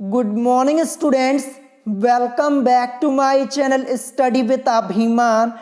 Good morning students, welcome back to my channel study with Abhiman.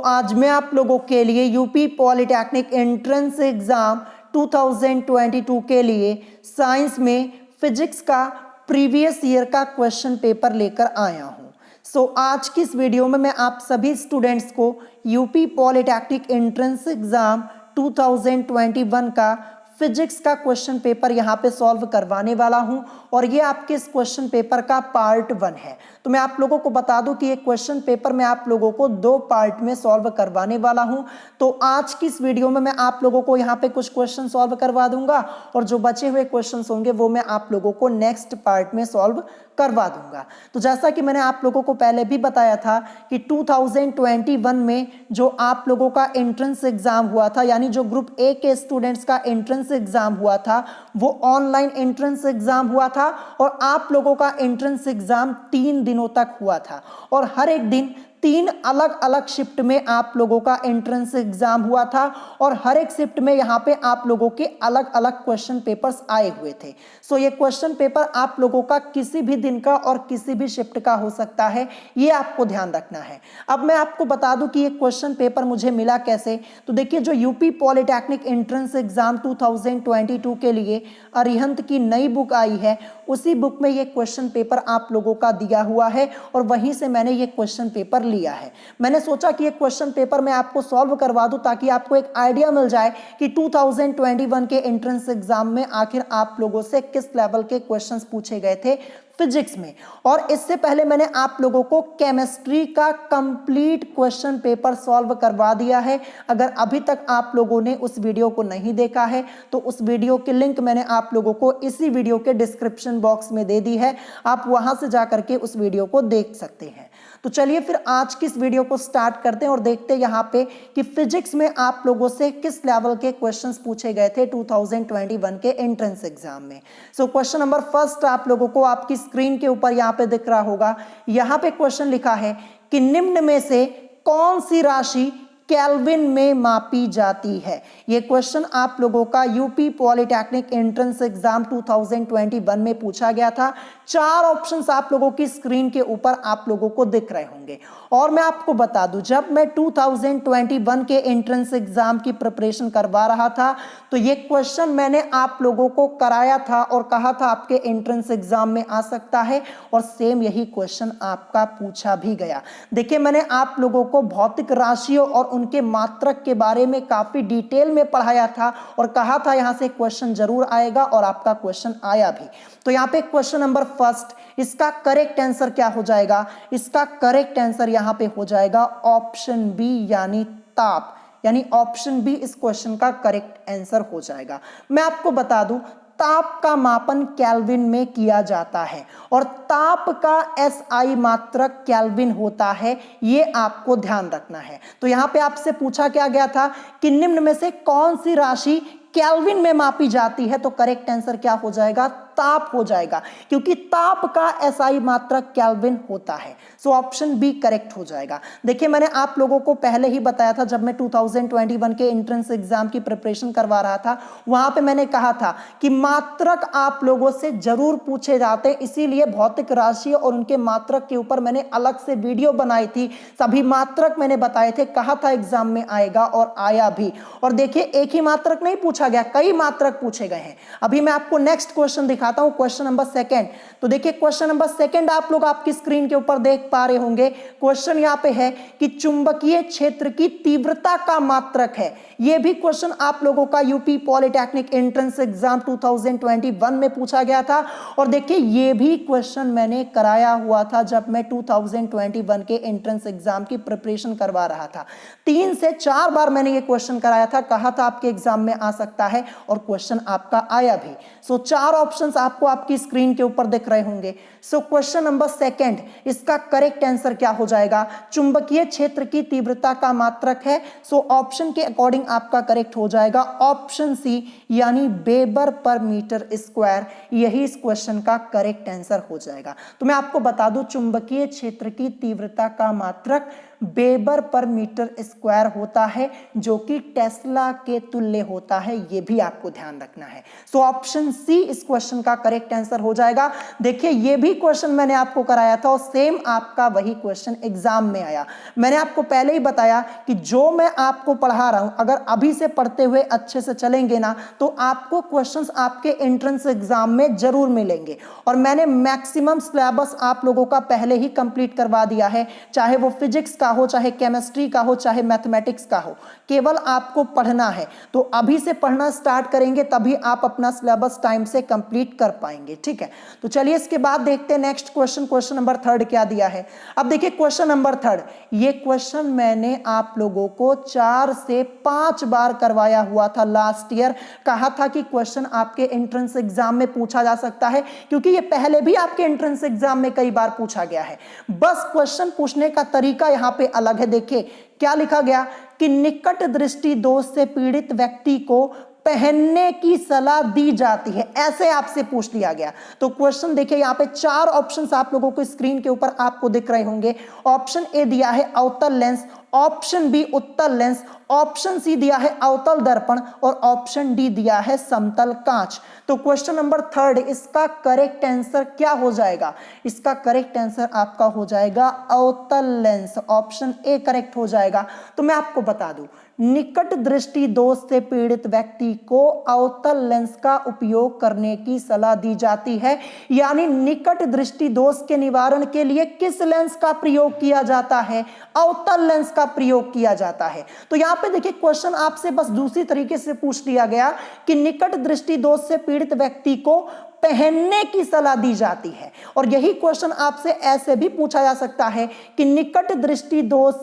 आज मैं आप लोगों के लिए यूपी पॉलिटेक्निक एंट्रेंस एग्जाम 2022 के लिए साइंस में फिजिक्स का प्रीवियस ईयर का क्वेश्चन पेपर लेकर आया हूं। आज की इस वीडियो में मैं आप सभी स्टूडेंट्स को यूपी पॉलिटेक्निक एंट्रेंस एग्जाम 2021 का फिजिक्स का क्वेश्चन पेपर यहाँ पे सॉल्व करवाने वाला हूँ और ये आपके इस क्वेश्चन पेपर का पार्ट 1 है। तो मैं आप लोगों को बता दूं कि ये क्वेश्चन पेपर मैं आप लोगों को 2 पार्ट में सॉल्व करवाने वाला हूँ। तो आज की इस वीडियो में मैं आप लोगों को यहाँ पे कुछ क्वेश्चन सॉल्व करवा दूंगा और जो बचे हुए क्वेश्चन होंगे वो मैं आप लोगों को नेक्स्ट पार्ट में सॉल्व करवा दूंगा। तो जैसा कि मैंने आप लोगों को पहले भी बताया था कि 2021 में जो आप लोगों का एंट्रेंस एग्जाम हुआ था, यानी जो ग्रुप ए के स्टूडेंट्स का एंट्रेंस एग्जाम हुआ था, वो ऑनलाइन एंट्रेंस एग्जाम हुआ था और आप लोगों का एंट्रेंस एग्जाम 3 दिनों तक हुआ था और हर एक दिन 3 अलग अलग शिफ्ट में आप लोगों का एंट्रेंस एग्जाम हुआ था और हर एक शिफ्ट में यहाँ पे आप लोगों के अलग अलग क्वेश्चन पेपर्स आए हुए थे। ये क्वेश्चन पेपर आप लोगों का किसी भी दिन का और किसी भी शिफ्ट का हो सकता है, ये आपको ध्यान रखना है। अब मैं आपको बता दूं कि ये क्वेश्चन पेपर मुझे मिला कैसे। तो देखिए, जो यूपी पॉलिटेक्निक एंट्रेंस एग्जाम 2022 के लिए अरिहंत की नई बुक आई है, उसी बुक में ये क्वेश्चन पेपर आप लोगों का दिया हुआ है और वहीं से मैंने ये क्वेश्चन पेपर लिया है। मैंने सोचा कि ये क्वेश्चन पेपर मैं आपको सॉल्व करवा दूं ताकि आपको एक आइडिया मिल जाए कि 2021 के एंट्रेंस एग्जाम में आखिर आप लोगों से किस लेवल के क्वेश्चंस पूछे गए थे फिजिक्स में। और इससे पहले मैंने आप लोगों को केमिस्ट्री का कंप्लीट क्वेश्चन पेपर सॉल्व करवा दिया है। अगर अभी तक आप लोगों ने उस वीडियो को नहीं देखा है तो उस वीडियो की लिंक मैंने आप लोगों को इसी वीडियो के डिस्क्रिप्शन बॉक्स में दे दी है, आप वहां से जाकर के उस वीडियो को देख सकते हैं। तो चलिए फिर आज की इस वीडियो को स्टार्ट करते हैं और देखते हैं यहाँ पे कि फिजिक्स में आप लोगों से किस लेवल के क्वेश्चंस पूछे गए थे 2021 के एंट्रेंस एग्जाम में। क्वेश्चन नंबर फर्स्ट आप लोगों को आपकी स्क्रीन के ऊपर यहाँ पे दिख रहा होगा। यहाँ पे क्वेश्चन लिखा है कि निम्न में से कौन सी राशि केल्विन में मापी जाती है। ये क्वेश्चन आप लोगों का यूपी पॉलिटेक्निक एंट्रेंस एग्जाम 2021 में पूछा गया था। 4 ऑप्शंस आप लोगों की स्क्रीन के ऊपर आप लोगों को दिख रहे होंगे। और मैं आपको बता दूं, जब मैं 2021 के एंट्रेंस एग्जाम की प्रिपरेशन करवा रहा था तो ये क्वेश्चन मैंने आप लोगों को कराया था और कहा था आपके एंट्रेंस एग्जाम में आ सकता है और सेम यही क्वेश्चन आपका पूछा भी गया। देखिए, मैंने आप लोगों को भौतिक राशियों और उनके मात्रक के बारे में काफी डिटेल में पढ़ाया था और कहा था यहां से क्वेश्चन जरूर आएगा और आपका क्वेश्चन आया भी। तो यहां पे क्वेश्चन नंबर फर्स्ट, इसका करेक्ट आंसर क्या हो जाएगा? इसका करेक्ट आंसर यहां पे हो जाएगा ऑप्शन बी, यानी ताप। यानी ऑप्शन बी इस क्वेश्चन का करेक्ट आंसर हो जाएगा। मैं आपको बता दूं, ताप का मापन केल्विन में किया जाता है और ताप का एसआई मात्रक केल्विन होता है, ये आपको ध्यान रखना है। तो यहां पे आपसे पूछा क्या गया था कि निम्न में से कौन सी राशि केल्विन में मापी जाती है, तो करेक्ट आंसर क्या हो जाएगा? ताप हो जाएगा, क्योंकि ताप का एसआई मात्रक केल्विन होता है। ऑप्शन बी करेक्ट हो जाएगा। देखिए, मैंने आप लोगों को पहले ही बताया था, जब मैं 2021 के एंट्रेंस एग्जाम की प्रिपरेशन करवा रहा था, वहां पे मैंने कहा था कि मात्रक आप लोगों से जरूर पूछे जाते हैं, इसीलिए भौतिक राशि और उनके मात्रक के ऊपर मैंने अलग से वीडियो बनाई थी। सभी मात्रक मैंने बताए थे, कहा था एग्जाम में आएगा और आया भी। और देखिए, एक ही मात्रक नहीं पूछा गया, कई मात्रक पूछे गए हैं। अभी मैं आपको नेक्स्ट क्वेश्चन दिखाता हूं, क्वेश्चन नंबर सेकंड। तो देखिए, क्वेश्चन नंबर सेकंड आप लोग आपकी स्क्रीन के ऊपर देख पा रहे होंगे। क्वेश्चन यहां पे है कि चुंबकीय क्षेत्र की तीव्रता का मात्रक है। यह भी क्वेश्चन आप लोगों का यूपी पॉलिटेक्निक एंट्रेंस एग्जाम 2021 में पूछा गया था। और देखिए, यह भी क्वेश्चन मैंने कराया हुआ था जब मैं 2021 के एंट्रेंस एग्जाम की प्रिपरेशन करवा रहा था। 3 से 4 बार मैंने यह क्वेश्चन कराया था, कहा था आपके एग्जाम में आ सकता है और क्वेश्चन आपका आया भी। 4 ऑप्शंस आपको आपकी स्क्रीन के ऊपर दिख रहे होंगे। क्वेश्चन नंबर सेकंड, इसका करेक्ट आंसर क्या हो जाएगा? चुंबकीय क्षेत्र की तीव्रता का मात्रक है। ऑप्शन के अकॉर्डिंग आपका करेक्ट हो जाएगा ऑप्शन सी, यानी वेबर पर मीटर स्क्वायर। यही इस क्वेश्चन का करेक्ट आंसर हो जाएगा। तो मैं आपको बता दूं, चुंबकीय क्षेत्र की तीव्रता का मात्रक वेबर पर मीटर स्क्वायर होता है, जो कि टेस्ला के तुल्य होता है, ये भी आपको ध्यान रखना है। सो ऑप्शन सी इस क्वेश्चन का करेक्ट आंसर हो जाएगा। देखिए ये भी क्वेश्चन मैंने आपको कराया था और सेम आपका वही क्वेश्चन एग्जाम में आया। मैंने आपको पहले ही बताया कि जो मैं आपको पढ़ा रहा हूं, अगर अभी से पढ़ते हुए अच्छे से चलेंगे ना, तो आपको क्वेश्चंस आपके एंट्रेंस एग्जाम में जरूर मिलेंगे। और मैंने मैक्सिमम सिलेबस आप लोगों का पहले ही कंप्लीट करवा दिया है, चाहे वो फिजिक्स का हो, चाहे केमिस्ट्री का हो, चाहे मैथमेटिक्स का हो, केवल आपको पढ़ना है। तो अभी से पढ़ना स्टार्ट करेंगे तभी आप अपना सिलेबस टाइम से कंप्लीट कर पाएंगे, ठीक है। तो चलिए इसके बाद देखते हैं नेक्स्ट क्वेश्चन, क्वेश्चन नंबर 3 क्या दिया है। अब देखिए क्वेश्चन नंबर 3, ये क्वेश्चन मैंने आप लोगों को 4 से 5 बार करवाया हुआ था लास्ट ईयर। कहा था कि क्वेश्चन आपके एंट्रेंस एग्जाम में पूछा जा सकता है, क्योंकि ये पहले भी आपके एंट्रेंस एग्जाम में कई बार पूछा गया है। बस क्वेश्चन पूछने का तरीका यहां पे अलग है। देखिए क्या लिखा गया कि निकट दृष्टि दोष से पीड़ित व्यक्ति को पहनने की सलाह दी जाती है, ऐसे आपसे पूछ लिया गया। तो क्वेश्चन देखिए यहाँ पे 4 ऑप्शंस आप लोगों को स्क्रीन के ऊपर आपको दिख रहे होंगे। ऑप्शन ए दिया है अवतल लेंस, ऑप्शन बी उत्तल लेंस, ऑप्शन सी दिया है अवतल दर्पण और ऑप्शन डी दिया है समतल कांच। तो क्वेश्चन नंबर 3 इसका करेक्ट आंसर क्या हो जाएगा? इसका करेक्ट आंसर आपका हो जाएगा अवतल लेंस, ऑप्शन ए करेक्ट हो जाएगा। तो मैं आपको बता दूं, निकट दृष्टि दोष से पीड़ित व्यक्ति को अवतल लेंस का उपयोग करने की सलाह दी जाती है। यानी निकट दृष्टि दोष के निवारण के लिए किस लेंस का प्रयोग किया जाता है? अवतल लेंस का प्रयोग किया जाता है। तो यहां पे देखिए क्वेश्चन आपसे बस दूसरी तरीके से पूछ लिया गया कि निकट दृष्टि दोष से पीड़ित व्यक्ति को पहनने की सलाह दी जाती है, और यही क्वेश्चन आपसे ऐसे भी पूछा जा सकता है कि निकट दृष्टि दोष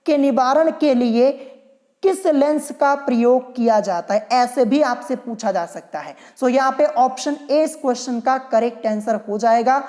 के निवारण के लिए किस लेंस का प्रयोग किया जाता है, ऐसे भी आपसे पूछा जा सकता है। सो यहां पे ऑप्शन ए इस क्वेश्चन का करेक्ट आंसर हो जाएगा।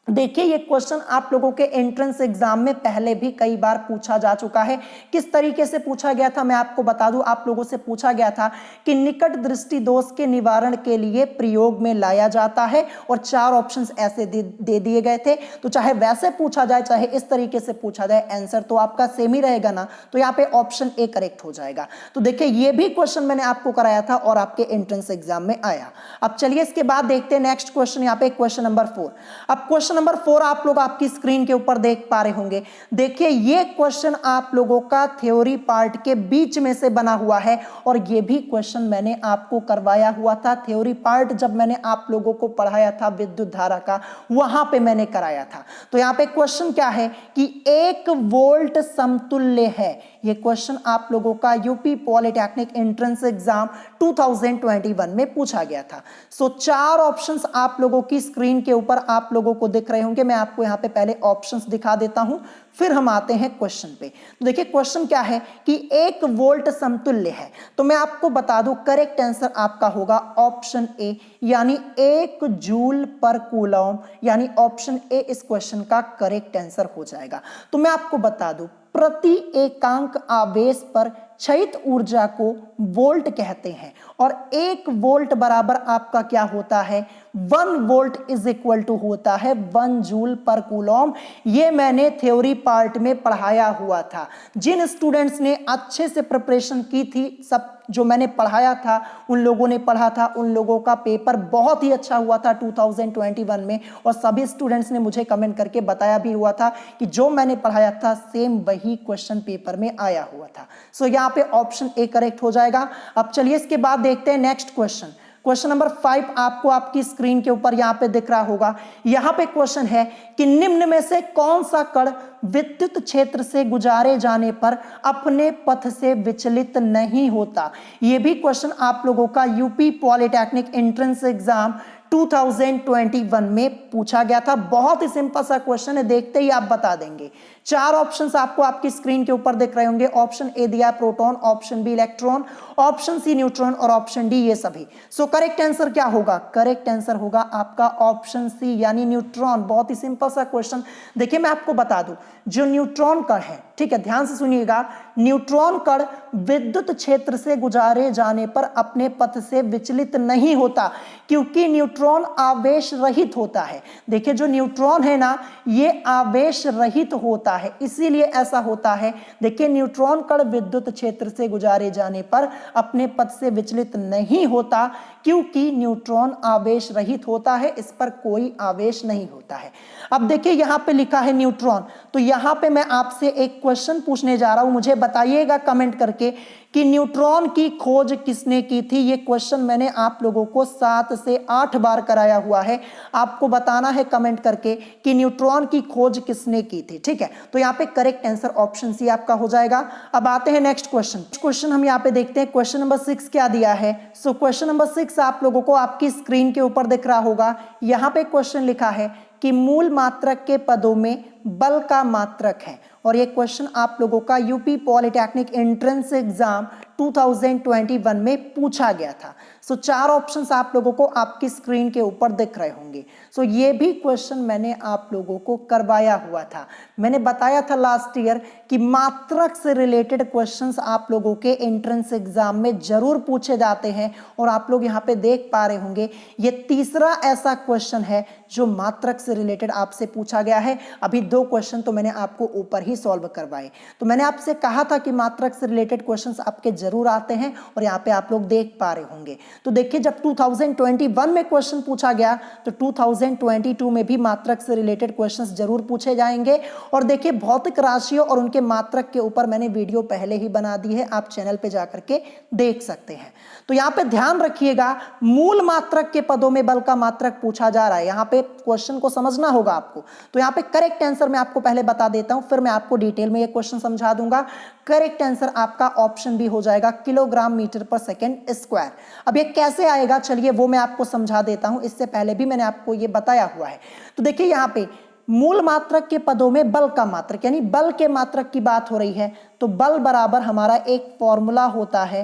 देखिए ये क्वेश्चन आप लोगों के एंट्रेंस एग्जाम में पहले भी कई बार पूछा जा चुका है। किस तरीके से पूछा गया था मैं आपको बता दूं, आप लोगों से पूछा गया था कि निकट दृष्टि दोष के निवारण के लिए प्रयोग में लाया जाता है, और 4 ऑप्शंस ऐसे दे दिए गए थे। तो चाहे वैसे पूछा जाए चाहे इस तरीके से पूछा जाए, आंसर तो आपका सेम ही रहेगा ना। तो यहाँ पे ऑप्शन ए करेक्ट हो जाएगा। तो देखिए ये भी क्वेश्चन मैंने आपको कराया था और आपके एंट्रेंस एग्जाम में आया। अब चलिए इसके बाद देखते हैं नेक्स्ट क्वेश्चन, यहाँ पे क्वेश्चन नंबर 4। अब क्वेश्चन नंबर 4 आप लोग आपकी स्क्रीन के ऊपर देख पा रहे होंगे। देखिए ये क्वेश्चन आप लोगों का थ्योरी पार्ट के बीच में से बना हुआ है, और ये भी क्वेश्चन मैंने आपको करवाया हुआ था थ्योरी पार्ट, जब मैंने आप लोगों को पढ़ाया था विद्युत धारा का, वहां पे मैंने कराया था। तो यहाँ पे क्वेश्चन क्या है कि 1 वोल्ट समतुल्य है। ये क्वेश्चन आप लोगों का यूपी पॉलिटेक्निक एंट्रेंस एग्जाम 2021 में पूछा गया था। सो 4 ऑप्शंस आप लोगों की स्क्रीन के ऊपर आप लोगों को दिख रहे होंगे। मैं आपको यहाँ पे पहले ऑप्शंस दिखा देता हूं, फिर हम आते हैं क्वेश्चन पे। तो देखिए क्वेश्चन क्या है कि 1 वोल्ट समतुल्य है। तो मैं आपको बता दूं करेक्ट आंसर आपका होगा ऑप्शन ए, यानी 1 जूल पर कूलम, यानी ऑप्शन ए इस क्वेश्चन का करेक्ट आंसर हो जाएगा। तो मैं आपको बता दूं प्रति एकांक आवेश पर क्षयित ऊर्जा को वोल्ट कहते हैं, और 1 वोल्ट बराबर आपका क्या होता है? 1 वोल्ट इज इक्वल टू होता है 1 जूल पर कूलम। ये मैंने थ्योरी पार्ट में पढ़ाया हुआ था। जिन स्टूडेंट्स ने अच्छे से प्रिपरेशन की थी, सब जो मैंने पढ़ाया था उन लोगों ने पढ़ा था, उन लोगों का पेपर बहुत ही अच्छा हुआ था 2021 में, और सभी स्टूडेंट्स ने मुझे कमेंट करके बताया भी हुआ था कि जो मैंने पढ़ाया था सेम वही क्वेश्चन पेपर में आया हुआ था। सो यहाँ पे ऑप्शन ए करेक्ट हो जाएगा। अब चलिए इसके बाद देखते हैं नेक्स्ट क्वेश्चन। क्वेश्चन नंबर 5 आपको आपकी स्क्रीन के ऊपर यहां पे दिख रहा होगा। यहां पे क्वेश्चन है कि निम्न में से कौन सा कण विद्युत क्षेत्र से गुजारे जाने पर अपने पथ से विचलित नहीं होता। यह भी क्वेश्चन आप लोगों का यूपी पॉलिटेक्निक एंट्रेंस एग्जाम 2021 में पूछा गया था। बहुत ही सिंपल सा क्वेश्चन है, देखते ही आप बता देंगे। 4 ऑप्शंस आपको आपकी स्क्रीन के ऊपर दिख रहे होंगे। ऑप्शन ए दिया proton, option B electron, option C neutron और ऑप्शन डी ये सभी। सो करेक्ट आंसर क्या होगा? करेक्ट आंसर होगा आपका ऑप्शन सी यानी न्यूट्रॉन। बहुत ही सिंपल सा क्वेश्चन। देखिए मैं आपको बता दूं, जो न्यूट्रॉन कण है, ठीक है, ध्यान से सुनिएगा, न्यूट्रॉन कण विद्युत क्षेत्र से गुजारे जाने पर अपने पथ से विचलित नहीं होता, क्योंकि न्यूट्रॉन आवेश रहित होता है। देखिए जो न्यूट्रॉन है ना, ये आवेश रहित होता है, इसीलिए ऐसा होता है। देखिए न्यूट्रॉन कण विद्युत क्षेत्र से गुजारे जाने पर अपने पथ से विचलित नहीं होता, क्योंकि न्यूट्रॉन आवेश रहित होता है, इस पर कोई आवेश नहीं होता है। अब देखिए यहां पे लिखा है न्यूट्रॉन, तो यहां पे मैं आपसे एक क्वेश्चन पूछने जा रहा हूं, मुझे बताइएगा कमेंट करके कि न्यूट्रॉन की खोज किसने की थी। ये क्वेश्चन मैंने आप लोगों को 7 से 8 बार कराया हुआ है, आपको बताना है कमेंट करके कि न्यूट्रॉन की खोज किसने की थी। ठीक है, तो यहाँ पे करेक्ट आंसर ऑप्शन सी आपका हो जाएगा। अब आते हैं नेक्स्ट क्वेश्चन हम यहाँ पे देखते हैं। क्वेश्चन नंबर 6 क्या दिया है। सो क्वेश्चन नंबर 6 आप लोगों को आपकी स्क्रीन के ऊपर दिख रहा होगा। यहाँ पे क्वेश्चन लिखा है कि मूल मात्रक के पदों में बल का मात्रक है, और ये क्वेश्चन आप लोगों का यूपी पॉलिटेक्निक एंट्रेंस एग्जाम 2021 में पूछा गया था। सो 4 ऑप्शंस आप लोगों को आपकी स्क्रीन के ऊपर दिख रहे होंगे। सो ये भी क्वेश्चन मैंने आप लोगों को करवाया हुआ था। मैंने बताया था लास्ट ईयर कि मात्रक से रिलेटेड क्वेश्चंस आप लोगों के एंट्रेंस एग्जाम में जरूर पूछे जाते हैं, और आप लोग यहाँ पे देख पा रहे होंगे ये तीसरा ऐसा क्वेश्चन है जो मात्रक से रिलेटेड आपसे पूछा गया है। अभी 2 क्वेश्चन तो मैंने आपको ऊपर ही सॉल्व करवाए। तो मैंने आपसे कहा था कि मात्रक से रिलेटेड क्वेश्चंस आपके जरूर आते हैं, और यहाँ पे आप लोग देख पा रहे होंगे। तो देखिए जब 2021 में क्वेश्चन पूछा गया तो 2022 में भी मात्रक से रिलेटेड क्वेश्चंस जरूर पूछे जाएंगे। और देखिए भौतिक राशियों और उनके मात्रक के ऊपर मैंने वीडियो पहले ही बना दी है, आप चैनल पे जाकर के देख सकते हैं। तो यहाँ पे ध्यान रखिएगा, मूल मात्रक के पदों में बल का मात्रक पूछा जा रहा है, यहाँ पे क्वेश्चन को समझना होगा आपको। तो यहाँ पे करेक्ट आंसर मैं आपको पहले बता देता हूं, फिर मैं आपको डिटेल में ये क्वेश्चन समझा दूंगा। करेक्ट आंसर आपका ऑप्शन बी हो जाएगा, किलोग्राम मीटर पर सेकेंड स्क्वायर। अब ये कैसे आएगा, चलिए वो मैं आपको समझा देता हूं, इससे पहले भी मैंने आपको ये बताया हुआ है। तो देखिए यहाँ पे मूल मात्रक के पदों में बल का मात्रक, यानी बल के मात्रक की बात हो रही है, तो बल बराबर हमारा एक फॉर्मूला होता है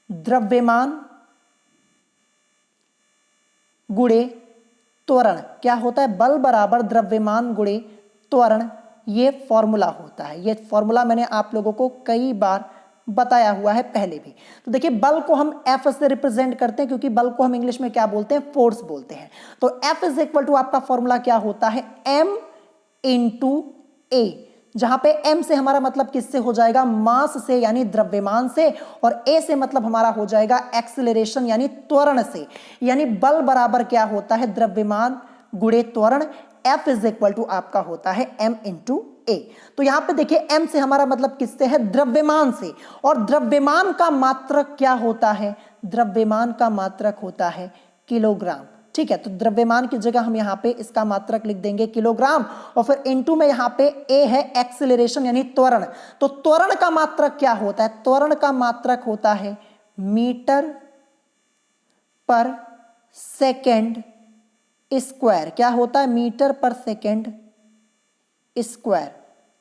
द्रव्यमान गुणे त्वरण। क्या होता है, बल बराबर द्रव्यमान गुणे त्वरण, ये फॉर्मूला होता है। ये फॉर्मूला मैंने आप लोगों को कई बार बताया हुआ है पहले भी। तो देखिए बल को हम F से रिप्रेजेंट करते हैं, क्योंकि बल को हम इंग्लिश में क्या बोलते हैं, फोर्स बोलते हैं। तो F इज इक्वल टू आपका फॉर्मूला क्या होता है, M इंटू A, जहां पे M से हमारा मतलब किससे हो जाएगा, मास से यानी द्रव्यमान से, और A से मतलब हमारा हो जाएगा एक्सेलरेशन यानी त्वरण से। यानी बल बराबर क्या होता है, द्रव्यमान गुणे त्वरण। F इज इक्वल टू आपका होता है M इंटू A। तो यहां पे देखिए M से हमारा मतलब किससे है, द्रव्यमान से, और द्रव्यमान का मात्रक क्या होता है, द्रव्यमान का मात्रक होता है किलोग्राम। ठीक है, तो द्रव्यमान की जगह हम यहाँ पे इसका मात्रक लिख देंगे किलोग्राम, और फिर इनटू में यहाँ पे A है एक्सेलरेशन यानी त्वरण। तो त्वरण का मात्रक क्या होता है, त्वरण का मात्रक होता है मीटर पर सेकेंड स्क्वायर। क्या होता है, मीटर पर सेकेंड स्क्वायर।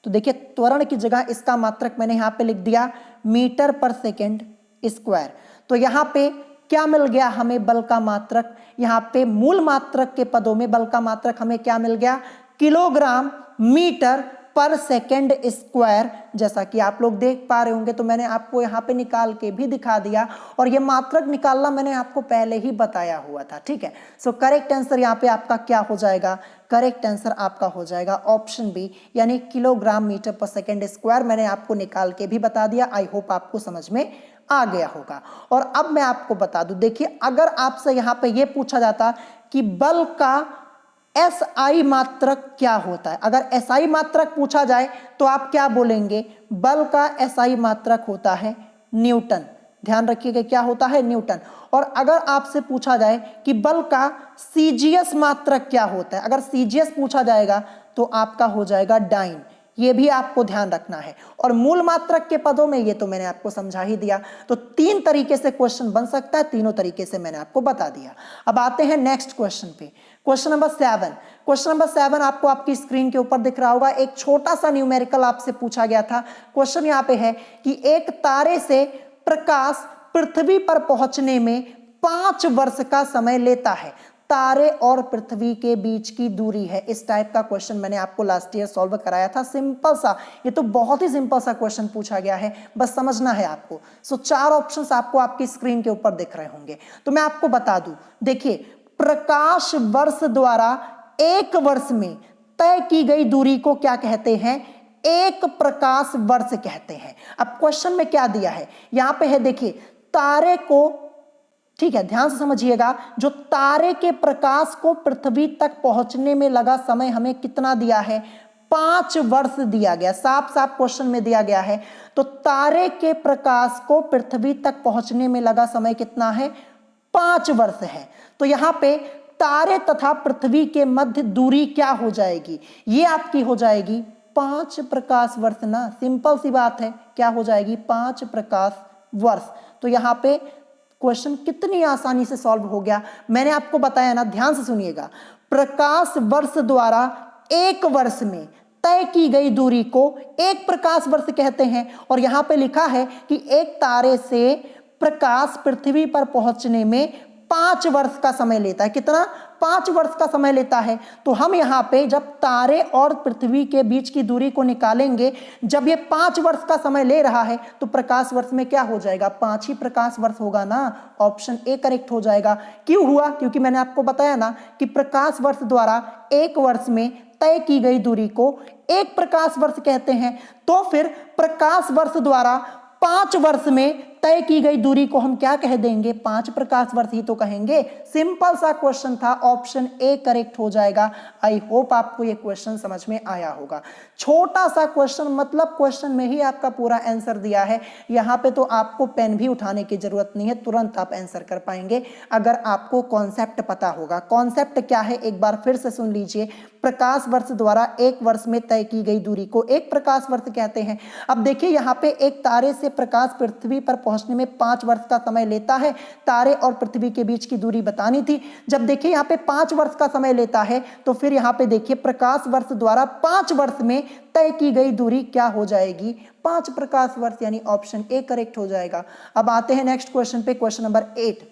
तो देखिए त्वरण की जगह इसका मात्रक मैंने यहाँ पे लिख दिया मीटर पर सेकेंड स्क्वायर। तो यहाँ पे क्या मिल गया हमें, बल का मात्रक। यहाँ पे मूल मात्रक के पदों में बल का मात्रक हमें क्या मिल गया, किलोग्राम मीटर पर सेकेंड स्क्वायर। जैसा कि आप लोग देख पा रहे होंगे, तो मैंने आपको यहाँ पे निकाल के भी दिखा दिया, और ये मात्रक निकालना मैंने आपको पहले ही बताया हुआ था। ठीक है, सो करेक्ट आंसर यहाँ पे आपका क्या हो जाएगा, करेक्ट आंसर आपका हो जाएगा ऑप्शन बी, यानी किलोग्राम मीटर पर सेकेंड स्क्वायर। मैंने आपको निकाल के भी बता दिया, आई होप आपको समझ में आ गया होगा। और अब मैं आपको बता दूं, देखिए अगर आपसे यहाँ पे ये पूछा जाता कि बल का SI मात्रक क्या होता है, अगर SI मात्रक पूछा जाए तो आप क्या बोलेंगे, बल का SI मात्रक होता है न्यूटन। ध्यान रखिएगा क्या होता है, न्यूटन। और अगर आपसे पूछा जाए कि बल का CGS मात्रक क्या होता है, अगर CGS पूछा जाएगा तो आपका हो जाएगा डाइन। ये भी आपको ध्यान रखना है। और मूल मात्रक के पदों में ये तो मैंने आपको समझा ही दिया। तो 3 तरीके से क्वेश्चन बन सकता है, तीनों तरीके से मैंने आपको बता दिया। अब आते हैं नेक्स्ट क्वेश्चन पे, क्वेश्चन नंबर 7। क्वेश्चन नंबर 7 आपको आपकी स्क्रीन के ऊपर दिख रहा होगा। एक छोटा सा न्यूमेरिकल आपसे पूछा गया था। क्वेश्चन यहाँ पे है कि एक तारे से प्रकाश पृथ्वी पर पहुंचने में 5 वर्ष का समय लेता है। तारे और पृथ्वी के बीच की दूरी है। इस टाइप का क्वेश्चन मैंने आपको लास्ट ईयर सॉल्व कराया था, सिंपल सा, ये तो बहुत ही सिंपल सा क्वेश्चन पूछा गया है, बस समझना है आपको। सो 4 ऑप्शंस आपको आपकी स्क्रीन के ऊपर दिख रहे होंगे। तो मैं आपको बता दूं, देखिए प्रकाश वर्ष द्वारा एक वर्ष में तय की गई दूरी को क्या कहते हैं? एक प्रकाश वर्ष कहते हैं। अब क्वेश्चन में क्या दिया है, यहां पे है देखिए तारे को, ठीक है ध्यान से समझिएगा, जो तारे के प्रकाश को पृथ्वी तक पहुंचने में लगा समय हमें कितना दिया है? 5 वर्ष दिया गया, साफ साफ क्वेश्चन में दिया गया है। तो तारे के प्रकाश को पृथ्वी तक पहुंचने में लगा समय कितना है? 5 वर्ष है। तो यहां पे तारे तथा पृथ्वी के मध्य दूरी क्या हो जाएगी? ये आपकी हो जाएगी 5 प्रकाश वर्ष ना, सिंपल सी बात है, क्या हो जाएगी? 5 प्रकाश वर्ष। तो यहां पे क्वेश्चन कितनी आसानी से सॉल्व हो गया, मैंने आपको बताया ना, ध्यान से सुनिएगा। प्रकाश वर्ष द्वारा एक वर्ष में तय की गई दूरी को एक प्रकाश वर्ष कहते हैं। और यहां पे लिखा है कि एक तारे से प्रकाश पृथ्वी पर पहुंचने में 5 वर्ष का समय लेता है। कितना? 5 वर्ष का समय लेता है। तो हम यहाँ पे जब तारे और पृथ्वी के बीच की दूरी को निकालेंगे, जब ये 5 वर्ष का समय ले रहा है, तो प्रकाश वर्ष में क्या हो जाएगा? 5 ही प्रकाश वर्ष होगा ना, ऑप्शन ए करेक्ट हो जाएगा। क्यों हुआ? क्योंकि मैंने आपको बताया ना कि प्रकाश वर्ष द्वारा एक वर्ष में तय की गई दूरी को एक प्रकाश वर्ष कहते हैं। तो फिर प्रकाश वर्ष द्वारा 5 वर्ष में तय की गई दूरी को हम क्या कह देंगे? 5 प्रकाश वर्ष ही तो कहेंगे। सिंपल सा क्वेश्चन था, ऑप्शन ए करेक्ट हो जाएगा। आई होप आपको ये क्वेश्चन समझ में आया होगा। छोटा सा क्वेश्चन, मतलब क्वेश्चन में ही आपका पूरा आंसर दिया है। यहाँ पे तो आपको पेन भी उठाने की जरूरत नहीं है, तुरंत आप आंसर कर पाएंगे अगर आपको कॉन्सेप्ट पता होगा। कॉन्सेप्ट क्या है एक बार फिर से सुन लीजिए। प्रकाश वर्ष द्वारा एक वर्ष में तय की गई दूरी को एक प्रकाश वर्ष कहते हैं। अब देखिए यहाँ पे एक तारे से प्रकाश पृथ्वी पर पहुंचने में 5 वर्ष का समय लेता है। तारे और पृथ्वी के बीच की दूरी बतानी थी। जब देखिए यहाँ पे 5 वर्ष का समय लेता है, तो फिर यहाँ पे देखिए प्रकाश वर्ष द्वारा 5 वर्ष में तय की गई दूरी क्या हो जाएगी? 5 प्रकाश वर्ष, यानी ऑप्शन ए करेक्ट हो जाएगा। अब आते हैं नेक्स्ट क्वेश्चन पे, क्वेश्चन नंबर 8।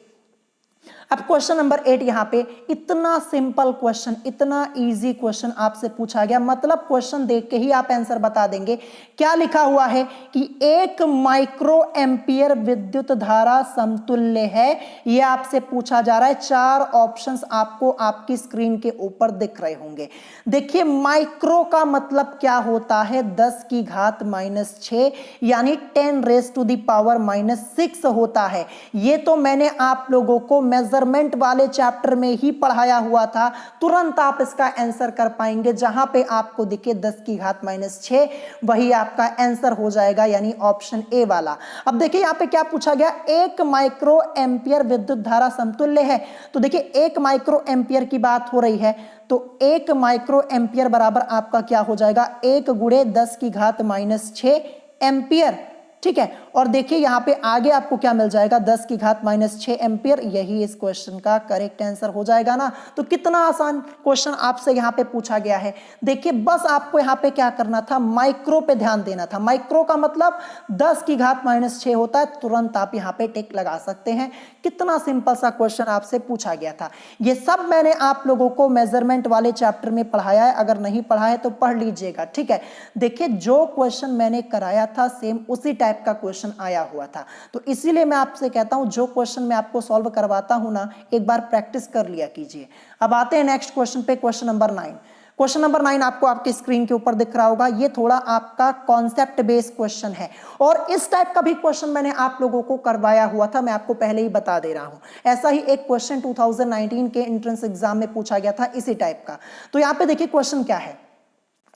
अब क्वेश्चन नंबर 8 यहाँ पे इतना सिंपल क्वेश्चन, इतना इजी क्वेश्चन आपसे पूछा गया, मतलब क्वेश्चन देख के ही आप आंसर बता देंगे। क्या लिखा हुआ है कि 1 माइक्रो एम्पियर विद्युत धारा समतुल्य है, ये आपसे पूछा जा रहा है। 4 ऑप्शंस आपको आपकी स्क्रीन के ऊपर दिख रहे होंगे। देखिए माइक्रो का मतलब क्या होता है? 10 की घात -6 यानी 10 रेज़ टू द पावर -6 होता है। ये तो मैंने आप लोगों को मेजरमेंट वाले चैप्टर में ही पढ़ाया हुआ था। तुरंत आप इसका आंसर कर पाएंगे, जहां पे आपको दिखे 10 की घात -6 वही आपका आंसर हो जाएगा, यानी ऑप्शन ए वाला। अब देखिए यहाँ पे क्या पूछा गया? 1 माइक्रो एम्पियर विद्युत धारा समतुल्य है। तो देखिए 1 माइक्रो एम्पियर की बात हो रही है, तो 1 माइक्रो एम्पियर बराबर आपका क्या हो जाएगा? 1 गुणे 10 की घात -6 एम्पियर, ठीक है। और देखिए यहाँ पे आगे आपको क्या मिल जाएगा? 10 की घात -6 एम्पियर, यही इस क्वेश्चन का करेक्ट आंसर हो जाएगा ना। तो कितना आसान क्वेश्चन आपसे यहाँ पे पूछा गया है। देखिए बस आपको यहाँ पे क्या करना था? माइक्रो पे ध्यान देना था। माइक्रो का मतलब 10 की घात -6 होता है, तुरंत आप यहाँ पे टिक लगा सकते हैं। कितना सिंपल सा क्वेश्चन आपसे पूछा गया था। ये सब मैंने आप लोगों को मेजरमेंट वाले चैप्टर में पढ़ाया है, अगर नहीं पढ़ा है तो पढ़ लीजिएगा, ठीक है। देखिए जो क्वेश्चन मैंने कराया था सेम उसी टाइप का क्वेश्चन आया हुआ था, तो इसीलिए मैं आपसे कहता हूं जो क्वेश्चन मैं आपको सॉल्व करवाता हूं ना, एक बार प्रैक्टिस कर लिया कीजिए। अब आते हैं नेक्स्ट क्वेश्चन पे, क्वेश्चन नंबर 9। क्वेश्चन नंबर 9 आपको आपकी स्क्रीन के ऊपर दिख रहा होगा। ये थोड़ा आपका कॉन्सेप्ट बेस्ड क्वेश्चन है, और इस टाइप का भी क्वेश्चन मैंने आप लोगों को करवाया हुआ था, मैं आपको पहले ही बता दे रहा हूं। ऐसा ही एक क्वेश्चन 2019 के एंट्रेंस एग्जाम में पूछा गया था इसी टाइप का। तो यहाँ पे देखिए क्वेश्चन क्या है,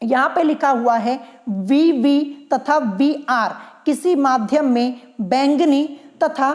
यहां पे लिखा हुआ है VV तथा VR किसी माध्यम में बैंगनी तथा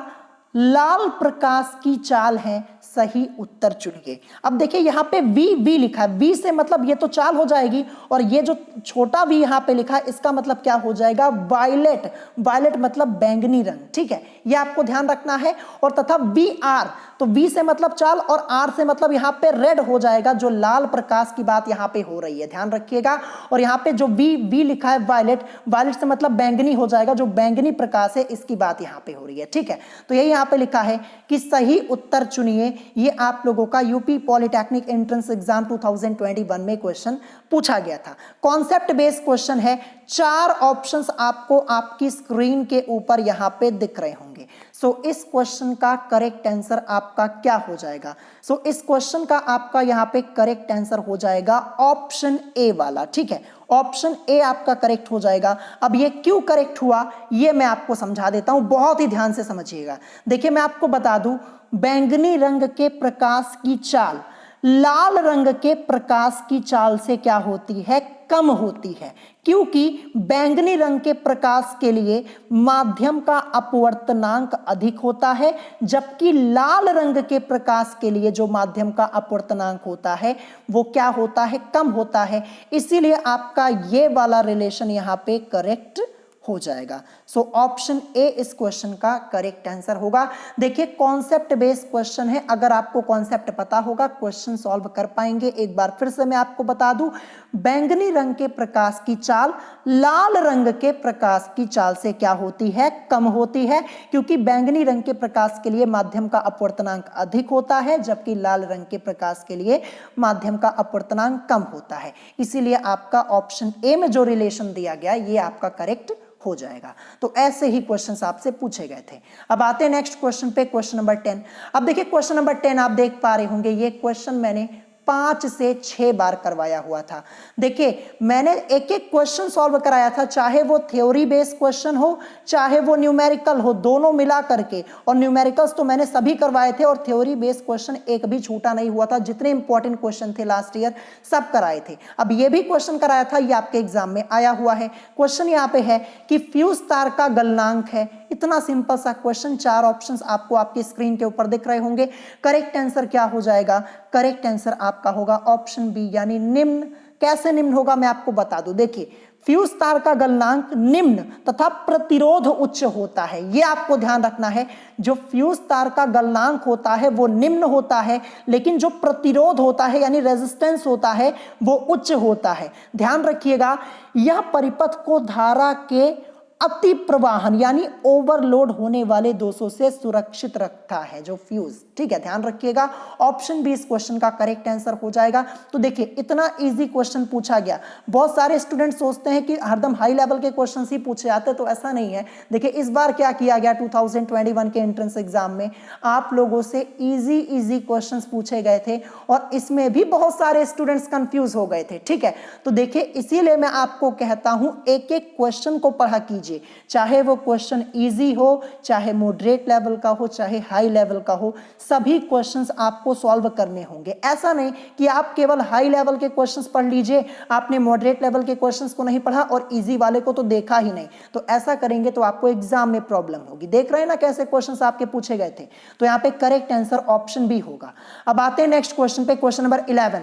लाल प्रकाश की चाल है, सही उत्तर चुनिए। अब देखिए यहाँ पे VV लिखा है, V से मतलब ये तो चाल हो जाएगी, और ये जो छोटा v यहाँ पे लिखा है इसका मतलब क्या हो जाएगा? वायलेट। वायलेट मतलब बैंगनी रंग, ठीक है, ये आपको ध्यान रखना है। और तथा VR, तो V से मतलब चाल और R से मतलब यहाँ पे रेड हो जाएगा, जो लाल प्रकाश की बात यहाँ पे हो रही है, ध्यान रखिएगा। और यहाँ पे जो V लिखा है वायलेट, वायलेट से मतलब बैंगनी हो जाएगा, जो बैंगनी प्रकाश है इसकी बात यहाँ पे हो रही है, ठीक है। तो यही यहाँ पे लिखा है कि सही उत्तर चुनिए। ये आप लोगों का यूपी पॉलिटेक्निक एंट्रेंस एग्जाम 2021 में क्वेश्चन पूछा गया था। कॉन्सेप्ट बेस्ड क्वेश्चन है। 4 ऑप्शंस आपको आपकी स्क्रीन के ऊपर यहां पे दिख रहे होंगे। सो इस क्वेश्चन का करेक्ट आंसर आपका क्या हो जाएगा? सो इस क्वेश्चन का आपका यहां पे करेक्ट आंसर हो जाएगा ऑप्शन ए वाला। ठीक है, ऑप्शन ए आपका करेक्ट हो जाएगा। अब ये क्यों करेक्ट हुआ ये मैं आपको समझा देता हूं, बहुत ही ध्यान से समझिएगा। देखिए मैं आपको बता दूं, बैंगनी रंग के प्रकाश की चाल लाल रंग के प्रकाश की चाल से क्या होती है? कम होती है, क्योंकि बैंगनी रंग के प्रकाश के लिए माध्यम का अपवर्तनांक अधिक होता है, जबकि लाल रंग के प्रकाश के लिए जो माध्यम का अपवर्तनांक होता है वो क्या होता है? कम होता है। इसीलिए आपका ये वाला रिलेशन यहां पे करेक्ट हो जाएगा। सो ऑप्शन ए इस क्वेश्चन का करेक्ट आंसर होगा। देखिए कॉन्सेप्ट बेस्ड क्वेश्चन है, अगर आपको कॉन्सेप्ट पता होगा क्वेश्चन सॉल्व कर पाएंगे। एक बार फिर से मैं आपको बता दूं, बैंगनी रंग के प्रकाश की चाल लाल रंग के प्रकाश की चाल से क्या होती है? कम होती है, क्योंकि बैंगनी रंग के प्रकाश के लिए माध्यम का अपवर्तनांक अधिक होता है, जबकि लाल रंग के प्रकाश के लिए माध्यम का अपवर्तनांक कम होता है। इसीलिए आपका ऑप्शन ए में जो रिलेशन दिया गया ये आपका करेक्ट हो जाएगा। तो ऐसे ही क्वेश्चंस आपसे पूछे गए थे। अब आते हैं नेक्स्ट क्वेश्चन पे, क्वेश्चन नंबर 10। अब देखिए क्वेश्चन नंबर 10 आप देख पा रहे होंगे, ये क्वेश्चन मैंने 5 से 6 बार करवाया हुआ था। देखिए मैंने एक एक क्वेश्चन सॉल्व कराया था, चाहे वो थ्योरी बेस्ड क्वेश्चन हो चाहे वो न्यूमेरिकल हो, दोनों मिला करके। और न्यूमेरिकल्स तो मैंने सभी करवाए थे और थ्योरी बेस्ड क्वेश्चन एक भी छूटा नहीं हुआ था। जितने इंपॉर्टेंट क्वेश्चन थे लास्ट ईयर सब कराए थे। अब ये भी क्वेश्चन कराया था, ये आपके एग्जाम में आया हुआ है। क्वेश्चन यहाँ पे है कि फ्यूज तार का गलनांक है। इतना सिंपल सा क्वेश्चन, 4 ऑप्शंस आपको आपकी स्क्रीन के ऊपर दिख रहे होंगे। करेक्ट आंसर क्या हो जाएगा? करेक्ट आंसर आपका होगा ऑप्शन बी, यानी निम्न। कैसे निम्न होगा मैं आपको बता दूं। देखिए फ्यूज तार का गलनांक निम्न तथा प्रतिरोध उच्च होता है, यह आपको ध्यान रखना है। जो फ्यूज तार का गलनांक होता है वो निम्न होता है, लेकिन जो प्रतिरोध होता है यानी रेजिस्टेंस होता है वो उच्च होता है। ध्यान रखिएगा, यह परिपथ को धारा के अति प्रवाहन यानी ओवरलोड होने वाले दोषों से सुरक्षित रखता है जो फ्यूज। ठीक है, ध्यान रखिएगा, ऑप्शन बी इस क्वेश्चन का करेक्ट आंसर हो जाएगा। तो देखिए इतना इजी क्वेश्चन पूछा गया। बहुत सारे स्टूडेंट सोचते हैं कि हरदम हाई लेवल के क्वेश्चन ही पूछे जाते, तो ऐसा नहीं है। देखिए इस बार क्या किया गया, 2021 के एंट्रेंस एग्जाम में आप लोगों से इजी क्वेश्चन पूछे गए थे और इसमें भी बहुत सारे स्टूडेंट्स कंफ्यूज हो गए थे। ठीक है, तो देखिए इसीलिए मैं आपको कहता हूं एक एक क्वेश्चन को पढ़ा कीजिए, चाहे वो क्वेश्चन इजी हो, चाहे मॉडरेट लेवल का हो, चाहे हाई लेवल का हो, सभी क्वेश्चंस आपको सॉल्व करने होंगे। ऐसा नहीं कि आप केवल हाई लेवल के क्वेश्चंस पढ़ लीजिए, आपने मॉडरेट लेवल के क्वेश्चंस को नहीं पढ़ा और इजी वाले को तो देखा ही नहीं, तो ऐसा करेंगे तो आपको एग्जाम में प्रॉब्लम होगी। देख रहे हैं ना कैसे क्वेश्चंस आपके पूछे गए थे। तो यहाँ पे करेक्ट आंसर ऑप्शन बी होगा। अब आते हैं नेक्स्ट क्वेश्चन पे, क्वेश्चन नंबर 11।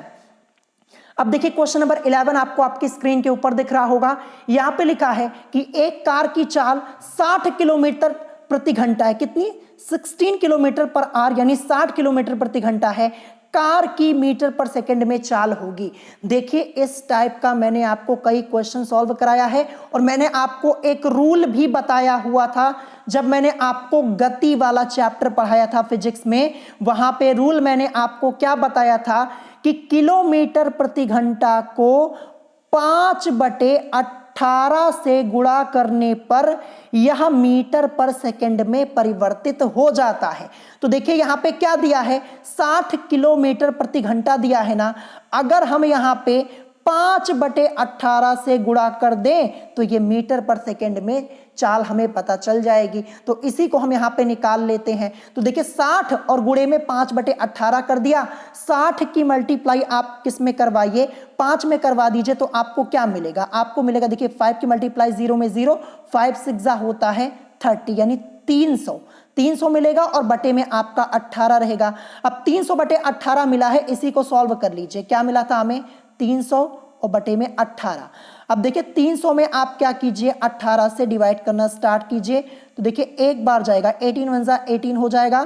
अब देखिए क्वेश्चन नंबर 11 आपको आपकी स्क्रीन के ऊपर दिख रहा होगा। यहां पे लिखा है कि एक कार की चाल 60 किलोमीटर प्रति घंटा है। कितनी? 16 किलोमीटर पर आवर यानी 60 किलोमीटर प्रति घंटा है। कार की मीटर पर सेकंड में चाल होगी। देखिए इस टाइप का मैंने आपको कई क्वेश्चन सॉल्व कराया है और मैंने आपको एक रूल भी बताया हुआ था जब मैंने आपको गति वाला चैप्टर पढ़ाया था फिजिक्स में। वहां पे रूल मैंने आपको क्या बताया था कि किलोमीटर प्रति घंटा को 5/18 से गुणा करने पर यह मीटर पर सेकंड में परिवर्तित हो जाता है। तो देखिए यहां पे क्या दिया है, 60 किलोमीटर प्रति घंटा दिया है ना। अगर हम यहां पे 5/18 से गुणा कर दें तो ये मीटर पर सेकंड में चाल हमें पता चल जाएगी। तो इसी को हम यहाँ पे निकाल लेते हैं। तो देखिए 60 और गुणे में 5/18 कर दिया। 60 की मल्टीप्लाई आप किस में करवाइए, 5 में करवा दीजिए, तो आपको क्या मिलेगा? आपको मिलेगा, देखिए 5 की मल्टीप्लाई 0 में 0, 5 6 होता है 30 यानी 300 मिलेगा और बटे में आपका 18 रहेगा। अब 300/18 मिला है, इसी को सॉल्व कर लीजिए। क्या मिला था हमें? 300 और बटे में 18। अब देखिए 300 में आप क्या कीजिए, 18 से डिवाइड करना स्टार्ट कीजिए। तो देखिए एक बार जाएगा, 18 × 1 = 18 हो जाएगा।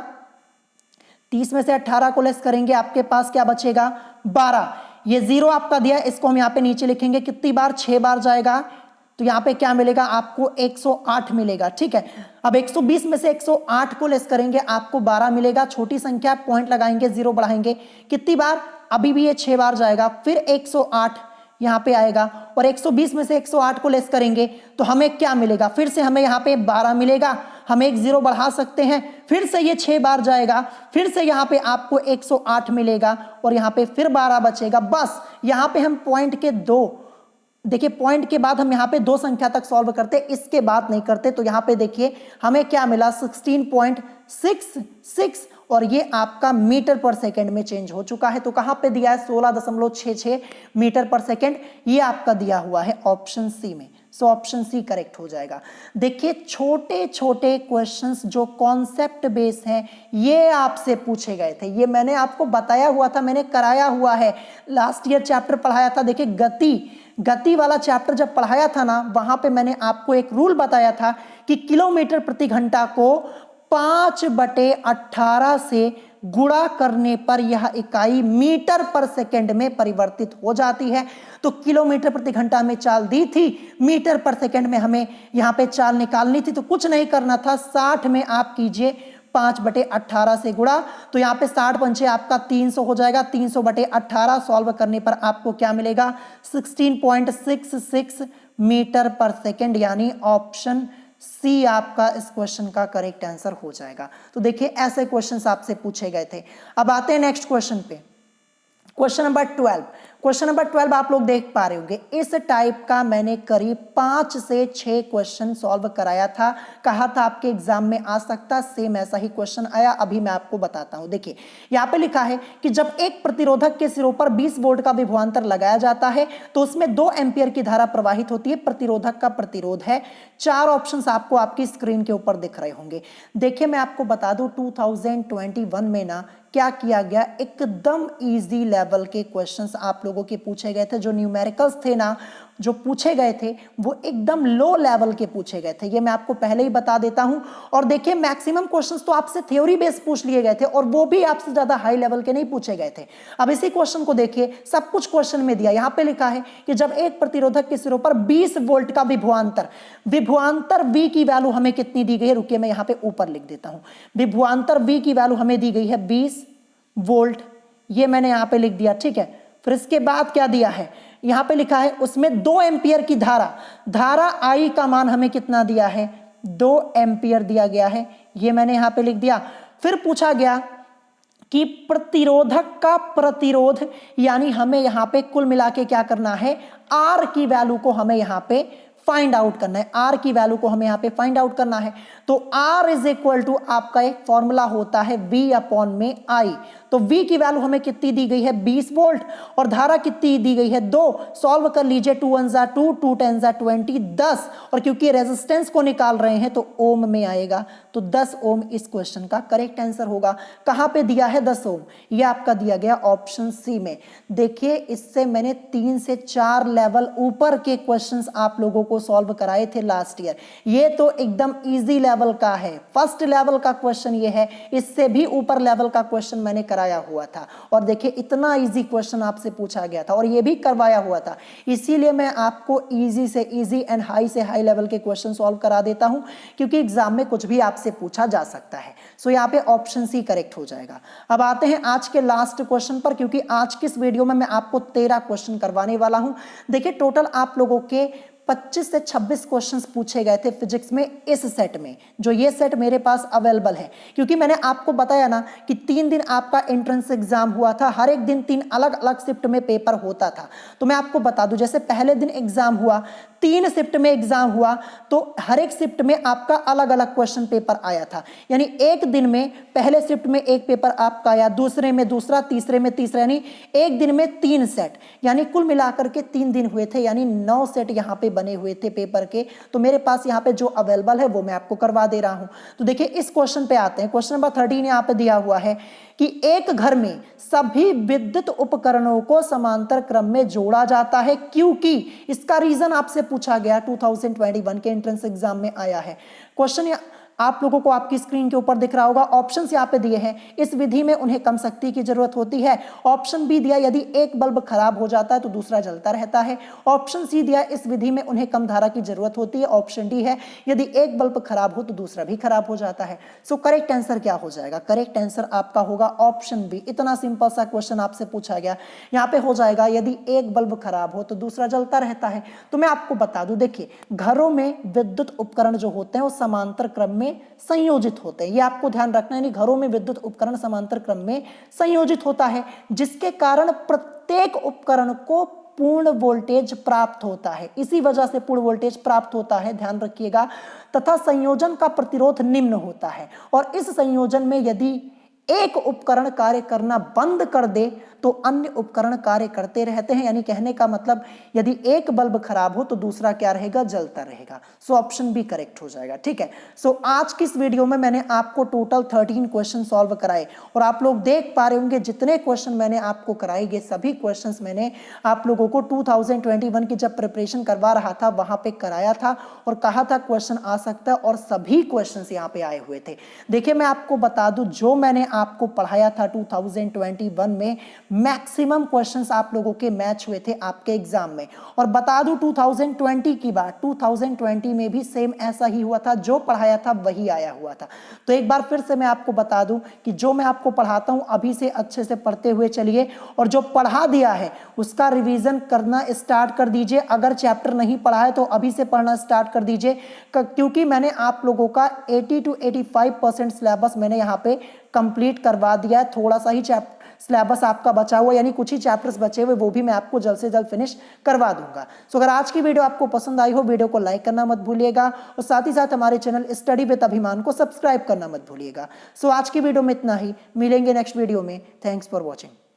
30 में से 18 को लेस करेंगे, आपके पास क्या बचेगा? 12। ये 0 आपका दिया, इसको हम यहाँ पे नीचे लिखेंगे, कितनी बार? 6 बार जाएगा। तो यहाँ पे क्या मिलेगा आपको 108 मिलेगा, ठीक है। अब 120 में से 108 को लेस करेंगे, आपको 12 मिलेगा। छोटी संख्या, पॉइंट लगाएंगे, जीरो बढ़ाएंगे, कितनी बार, अभी भी ये 6 बार जाएगा, फिर 108 यहाँ पे आएगा, और 120 में से 108 को लेस करेंगे तो हमें क्या मिलेगा, फिर से हमें यहाँ पे 12 मिलेगा, हम एक जीरो बढ़ा सकते हैं, फिर से ये 6 बार जाएगा, फिर से यहाँ पे आपको 108 मिलेगा, और यहाँ पे फिर 12 बचेगा। बस यहाँ पे हम पॉइंट के दो, देखिए पॉइंट के बाद हम यहाँ पे दो संख्या तक सॉल्व करते, इसके बाद नहीं करते। तो यहाँ पे देखिए हमें क्या मिला, 16.66, और ये आपका मीटर पर सेकंड में चेंज हो चुका है। तो कहाँ पे दिया है, 16.66 मीटर पर सेकंड, ये आपका दिया हुआ है ऑप्शन सी में। सो ऑप्शन सी करेक्ट हो जाएगा। देखिए छोटे छोटे क्वेश्चंस जो कॉन्सेप्ट बेस हैं ये आपसे पूछे गए थे, ये मैंने आपको बताया हुआ था, मैंने कराया हुआ है, लास्ट ईयर चैप्टर पढ़ाया था। देखिए गति वाला चैप्टर जब पढ़ाया था ना, वहां पे मैंने आपको एक रूल बताया था कि किलोमीटर प्रति घंटा को 5/18 से गुणा करने पर यह इकाई मीटर पर सेकंड में परिवर्तित हो जाती है। तो किलोमीटर प्रति घंटा में चाल दी थी, मीटर पर सेकंड में हमें यहाँ पे चाल निकालनी थी, तो कुछ नहीं करना था, 60 में आप कीजिए 5/18 से गुणा, तो यहाँ पे 60 पंचे आपका 300 हो जाएगा, 300/18 सॉल्व करने पर आपको क्या मिलेगा, 16.66 मीटर पर सेकंड, यानी ऑप्शन सी आपका इस क्वेश्चन का करेक्ट आंसर हो जाएगा। तो देखिए ऐसे क्वेश्चंस आपसे पूछे गए थे। अब आते हैं नेक्स्ट क्वेश्चन पे, क्वेश्चन नंबर 12। क्वेश्चन नंबर 12 आप लोग देख पा रहे होंगे, इस टाइप का मैंने करीब 5 से 6 क्वेश्चन सॉल्व कराया था, कहा था आपके एग्जाम में आ सकता, सेम ऐसा ही क्वेश्चन आया। अभी मैं आपको बताता हूं, देखिए यहाँ पे लिखा है कि जब एक प्रतिरोधक के सिरों पर 20 वोल्ट का विभवांतर लगाया जाता है तो उसमें 2 एम्पियर की धारा प्रवाहित होती है, प्रतिरोधक का प्रतिरोध है। 4 ऑप्शंस आपको आपकी स्क्रीन के ऊपर दिख रहे होंगे। देखिए मैं आपको बता दूं 2021 में ना क्या किया गया, एकदम इजी लेवल के क्वेश्चंस आप लोगों के पूछे गए थे। जो न्यूमेरिकल्स थे ना जो पूछे गए थे वो एकदम लो लेवल के पूछे गए थे, ये मैं आपको पहले ही बता देता हूं। और देखिए मैक्सिमम क्वेश्चंस तो आपसे थ्योरी बेस्ड पूछ लिए गए थे और वो भी आपसे ज्यादा हाई लेवल के नहीं पूछे गए थे। अब इसी क्वेश्चन को देखिए, सब कुछ क्वेश्चन में दिया, यहां पे लिखा है कि जब एक प्रतिरोधक के सिरों पर 20 वोल्ट का विभवांतर V की वैल्यू हमें कितनी दी गई है, रुकिए मैं यहां पे ऊपर लिख देता हूं। विभवांतर V की वैल्यू हमें दी गई है 20 वोल्ट, ये मैंने यहां पे लिख दिया, ठीक है। फिर इसके बाद क्या दिया है, यहां पे लिखा है उसमें 2 एम्पियर की धारा I का मान हमें कितना दिया है, 2 एम्पियर दिया गया है, ये मैंने यहां पे लिख दिया। फिर पूछा गया कि प्रतिरोधक का प्रतिरोध, यानी हमें यहां पे कुल मिला के क्या करना है, R की वैल्यू को हमें यहां पे फाइंड आउट करना है, R की वैल्यू को हमें यहां पे फाइंड आउट करना है। तो R इज इक्वल टू आपका एक फॉर्मूला होता है V अपॉन में I। तो V की वैल्यू हमें कितनी दी गई है 20 वोल्ट, और धारा कितनी दी गई है 2। सॉल्व कर लीजिए, 2 1 जा 2, 2 10 जा 20, 10। और क्योंकि रेजिस्टेंस को निकाल रहे हैं तो ओम में आएगा, तो 10 ओम इस क्वेश्चन का करेक्ट आंसर होगा। कहां पे दिया है 10 ओम, ये आपका दिया गया ऑप्शन सी में। देखिए इससे मैंने 3 से 4 लेवल ऊपर के क्वेश्चंस आप लोगों को सॉल्व कराए थे लास्ट ईयर। ये तो एकदम इजी लेवल का है, फर्स्ट लेवल का क्वेश्चन ये है, इससे भी ऊपर लेवल का क्वेश्चन मैंने कराया हुआ था। और देखिए इतना इजी क्वेश्चन आपसे पूछा गया था और ये भी करवाया हुआ था, इसीलिए मैं आपको इजी से इजी एंड हाई से हाई लेवल के क्वेश्चन सॉल्व करा देता हूं, क्योंकि एग्जाम में कुछ भी आपसे पूछा जा सकता है। सो यहाँ पे ऑप्शन सी करेक्ट हो जाएगा। अब आते हैं आज के लास्ट क्वेश्चन पर, क्योंकि आज की इस वीडियो में मैं आपको 13 क्वेश्चन करवाने वाला हूं। देखिए टोटल आप लोगों के 25 से 26 क्वेश्चंस पूछे गए थे फिजिक्स में, इस सेट में, जो ये सेट मेरे पास अवेलेबल है। क्योंकि मैंने आपको बताया ना कि 3 दिन आपका एंट्रेंस एग्जाम हुआ था, हर एक दिन 3 अलग अलग शिफ्ट में पेपर होता था। तो मैं आपको बता दूं, जैसे पहले दिन एग्जाम हुआ, 3 शिफ्ट में एग्जाम हुआ, तो हर एक शिफ्ट में आपका अलग अलग क्वेश्चन पेपर आया था। यानी एक दिन में पहले शिफ्ट में एक पेपर आपका आया, दूसरे में दूसरा, तीसरे में तीसरा, यानी एक दिन में 3 सेट, यानी कुल मिलाकर के 3 दिन हुए थे, यानी 9 सेट यहाँ पे बने हुए थे पेपर के। तो मेरे पास यहाँ पे जो अवेलेबल है वो मैं आपको करवा दे रहा हूं। तो देखिए इस क्वेश्चन पे आते हैं। क्वेश्चन नंबर 13 यहाँ पे दिया हुआ है कि एक घर में सभी विद्युत उपकरणों को समांतर क्रम में जोड़ा जाता है, क्योंकि इसका रीजन आपसे पूछा गया 2021 के एंट्रेंस एग्जाम में आया है। क्वेश्चन आप लोगों को आपकी स्क्रीन के ऊपर दिख रहा होगा, ऑप्शंस यहाँ पे दिए हैं। इस विधि में उन्हें कम शक्ति की जरूरत होती है। ऑप्शन बी दिया, यदि एक बल्ब खराब हो जाता है तो दूसरा जलता रहता है। ऑप्शन सी दिया, इस विधि में उन्हें कम धारा की जरूरत होती है। ऑप्शन डी है, यदि एक बल्ब खराब हो तो दूसरा भी खराब हो जाता है। सो करेक्ट आंसर क्या हो जाएगा? करेक्ट आंसर आपका होगा ऑप्शन बी। इतना सिंपल सा क्वेश्चन आपसे पूछा गया, यहाँ पे हो जाएगा यदि एक बल्ब खराब हो तो दूसरा जलता रहता है। तो मैं आपको बता दूं, देखिए घरों में विद्युत उपकरण जो होते हैं वो समांतर क्रम में संयोजित होते हैं, ये आपको ध्यान रखना है। यानी घरों में विद्युत उपकरण समांतर क्रम में संयोजित होता है, जिसके कारण प्रत्येक उपकरण को पूर्ण वोल्टेज प्राप्त होता है। इसी वजह से पूर्ण वोल्टेज प्राप्त होता है, ध्यान रखिएगा। तथा संयोजन का प्रतिरोध निम्न होता है, और इस संयोजन में यदि एक उपकरण कार्य करना बंद कर दे तो अन्य उपकरण कार्य करते रहते हैं। यानी कहने का मतलब, यदि एक बल्ब खराब हो तो दूसरा क्या रहेगा? जलता रहेगा। सो ऑप्शन बी करेक्ट हो जाएगा। ठीक है। सो आज की इस वीडियो में मैंने आपको टोटल 13 क्वेश्चन सॉल्व कराए, और आप लोग देख पा रहे होंगे जितने क्वेश्चन मैंने आपको कराए, ये सभी क्वेश्चन मैंने आप लोगों को 2021 की जब प्रिपरेशन करवा रहा था वहां पे कराया था, और कहा था क्वेश्चन आ सकता है, और सभी क्वेश्चन यहाँ पे आए हुए थे। देखिए मैं आपको बता दूं, जो मैंने आपको पढ़ाया था 2021 में, मैक्सिमम क्वेश्चंस आप लोगों के मैच हुए थे आपके एग्जाम में। और बता दूं 2020 की बात, 2020 में भी सेम ऐसा ही हुआ था, जो पढ़ाया था वही आया हुआ था। तो एक बार फिर से मैं आपको बता दूं कि जो मैं आपको पढ़ाता हूं अभी से अच्छे से पढ़ते हुए चलिए, और जो पढ़ा दिया है उसका रिवीजन करना स्टार्ट कर दीजिए। अगर चैप्टर नहीं पढ़ा है तो अभी से पढ़ना स्टार्ट कर दीजिए, क्योंकि मैंने आप लोगों का 80 to 85% सिलेबस मैंने यहाँ पे कंप्लीट करवा दिया है। थोड़ा सा ही सिलेबस आपका बचा हुआ, यानी कुछ ही चैप्टर्स बचे हुए, वो भी मैं आपको जल्द से जल्द फिनिश करवा दूंगा। सो अगर आज की वीडियो आपको पसंद आई हो, वीडियो को लाइक करना मत भूलिएगा, और साथ ही साथ हमारे चैनल स्टडी विद अभिमान को सब्सक्राइब करना मत भूलिएगा। सो आज की वीडियो में इतना ही, मिलेंगे नेक्स्ट वीडियो में। Thanks for watching.